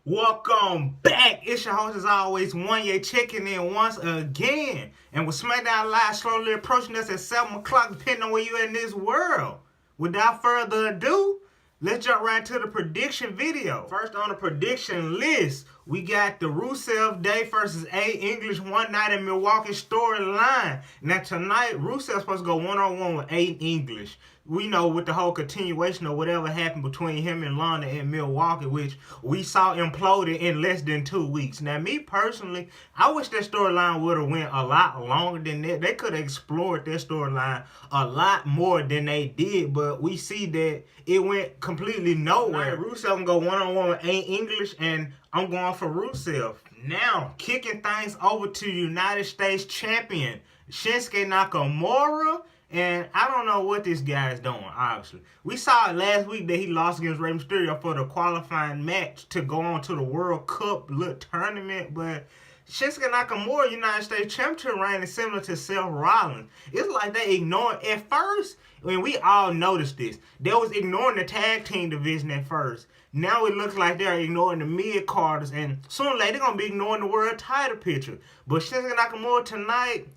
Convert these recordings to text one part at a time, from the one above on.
Welcome back. It's your host as always, One Year, checking in once again. And with Smackdown Live slowly approaching us at 7 o'clock, depending on where you're in this world. Without further ado, let's jump right to the prediction video. First on the prediction list, we got the Rusev Day versus A English One Night in Milwaukee storyline. Now tonight, Rusev's supposed to go one-on-one with A English. We know with the whole continuation of whatever happened between him and London in Milwaukee, which we saw imploded in less than 2 weeks. Now, me personally, I wish that storyline would have went a lot longer than that. They could have explored that storyline a lot more than they did, but we see that it went completely nowhere. Rusev can go one-on-one with A English, and I'm going for Rusev. Now, kicking things over to United States champion Shinsuke Nakamura. And I don't know what this guy is doing, obviously. We saw last week that he lost against Rey Mysterio for the qualifying match to go on to the World Cup little tournament. But Shinsuke Nakamura, United States Championship reign is similar to Seth Rollins. It's like they ignored at first. I mean, we all noticed this. They was ignoring the tag team division at first. Now it looks like they're ignoring the mid-carders. And sooner or later, they're going to be ignoring the world title picture. But Shinsuke Nakamura tonight,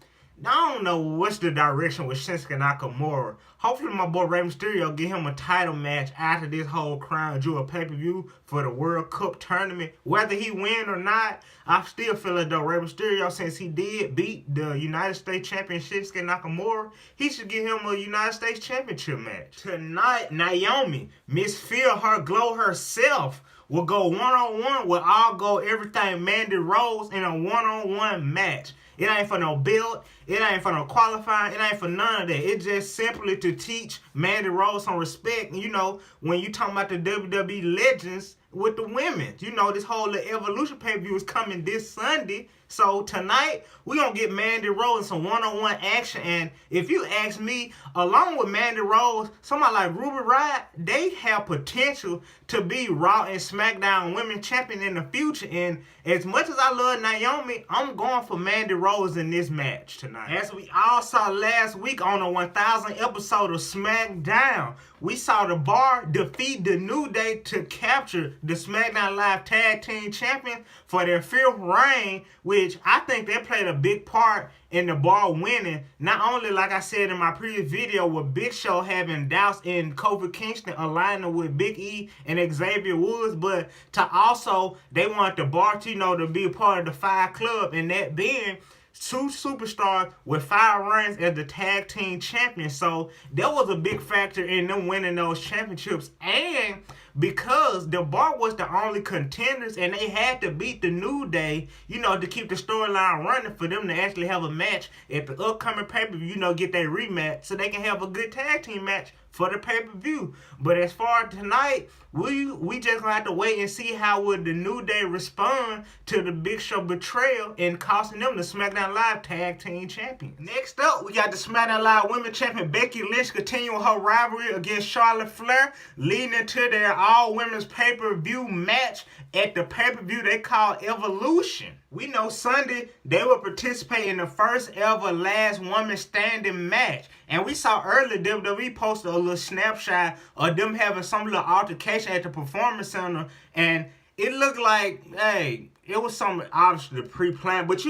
I don't know what's the direction with Shinsuke Nakamura. Hopefully my boy Rey Mysterio get him a title match after this whole Crown Jewel pay-per-view for the World Cup tournament. Whether he win or not, I still feel as though Rey Mysterio, since he did beat the United States champion Shinsuke Nakamura, he should give him a United States championship match. Tonight, Naomi, Miss Feel Her Glow herself, will go one-on-one with All Go Everything Mandy Rose in a one-on-one match. It ain't for no build. It ain't for no qualifying. It ain't for none of that. It's just simply to teach Mandy Rose some respect. You know, when you talking about the WWE legends with the women. You know, this whole Evolution pay-per-view is coming this Sunday. So tonight, we're going to get Mandy Rose in some one-on-one action. And if you ask me, along with Mandy Rose, somebody like Ruby Riott, they have potential to be Raw and SmackDown Women's Champion in the future. And as much as I love Naomi, I'm going for Mandy Rose in this match tonight. As we all saw last week on the 1000th episode of Smackdown, we saw the Bar defeat the New Day to capture the SmackDown Live Tag Team Champion for their 5th reign, which I think they played a big part in the Bar winning. Not only, like I said in my previous video, with Big Show having doubts in Kofi Kingston aligning with Big E and Xavier Woods, but to also, they want the Bar to, to be a part of the 5 Club, and that being 2 superstars with 5 reigns as the tag team champions. So that was a big factor in them winning those championships. And because the Bar was the only contenders and they had to beat the New Day, to keep the storyline running for them to actually have a match at the upcoming pay-per-view, get their rematch so they can have a good tag team match for the pay-per-view. But as far as tonight, we just gonna have to wait and see how would the New Day respond to the Big Show betrayal and costing them the SmackDown Live Tag Team Champion. Next up, we got the SmackDown Live Women's Champion Becky Lynch continuing her rivalry against Charlotte Flair, leading into their all-women's pay-per-view match at the pay-per-view they call Evolution. We know Sunday they will participate in the first ever last woman standing match. And we saw earlier WWE posted a little snapshot of them having some little altercation at the Performance Center. And it looked like, hey, it was something obviously pre-planned. But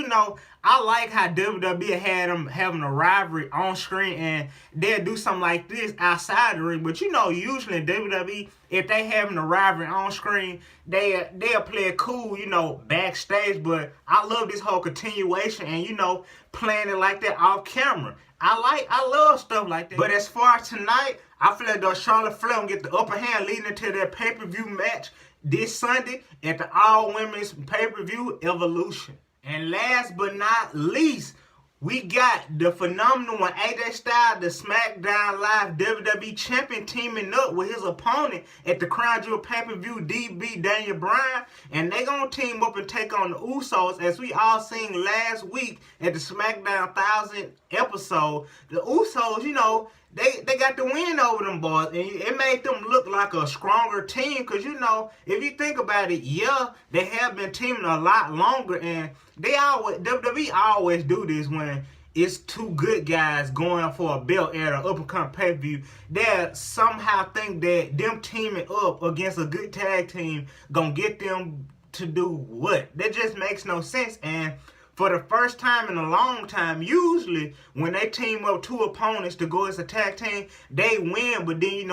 I like how WWE had them having a rivalry on screen and they'll do something like this outside the ring. But usually in WWE, if they having a rivalry on screen, they'll play it cool, backstage. But I love this whole continuation and, playing it like that off camera. I love stuff like that. But as far as tonight, I feel like Charlotte Flair will get the upper hand leading into their pay-per-view match this Sunday at the all-women's pay-per-view Evolution. And last but not least, we got the phenomenal one, AJ Styles, the SmackDown Live WWE Champion, teaming up with his opponent at the Crown Jewel pay-per-view, DB Daniel Bryan. And they gonna team up and take on the Usos, as we all seen last week at the SmackDown 1000th episode. The Usos, they got the win over them boys, and it made them look like a stronger team. Because if you think about it, they have been teaming a lot longer, and WWE always do this when it's 2 good guys going for a belt at an up-and-coming pay-per-view. They somehow think that them teaming up against a good tag team gonna get them to do what? That just makes no sense. And for the first time in a long time, usually when they team up two opponents to go as a tag team, they win, but then,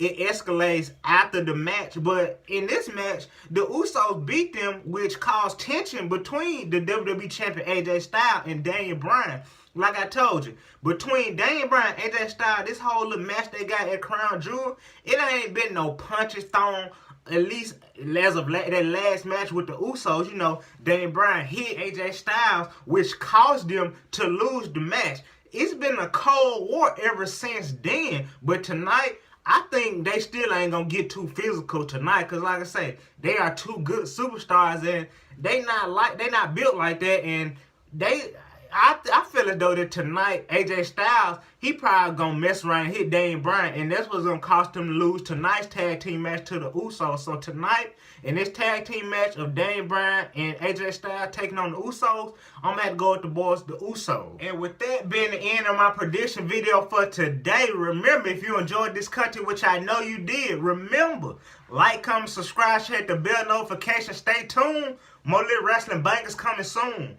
it escalates after the match. But in this match, the Usos beat them, which caused tension between the WWE Champion AJ Styles and Daniel Bryan. Like I told you, between Daniel Bryan and AJ Styles, this whole little match they got at Crown Jewel, it ain't been no punches thrown. At least as of that last match with the Usos, Daniel Bryan hit AJ Styles, which caused them to lose the match. It's been a cold war ever since then. But tonight, I think they still ain't gonna get too physical tonight. Cause like I say, they are two good superstars and they not built like that. And I feel as though that tonight, AJ Styles, he probably gonna mess around and hit Daniel Bryan, and that's what's gonna cost him to lose tonight's tag team match to the Usos. So tonight, in this tag team match of Daniel Bryan and AJ Styles taking on the Usos, I'm gonna have to go with the boys, the Usos. And with that being the end of my prediction video for today, remember, if you enjoyed this content, which I know you did, remember, like, comment, subscribe, hit the bell notification, stay tuned. More Lit Wrestling Bangers coming soon.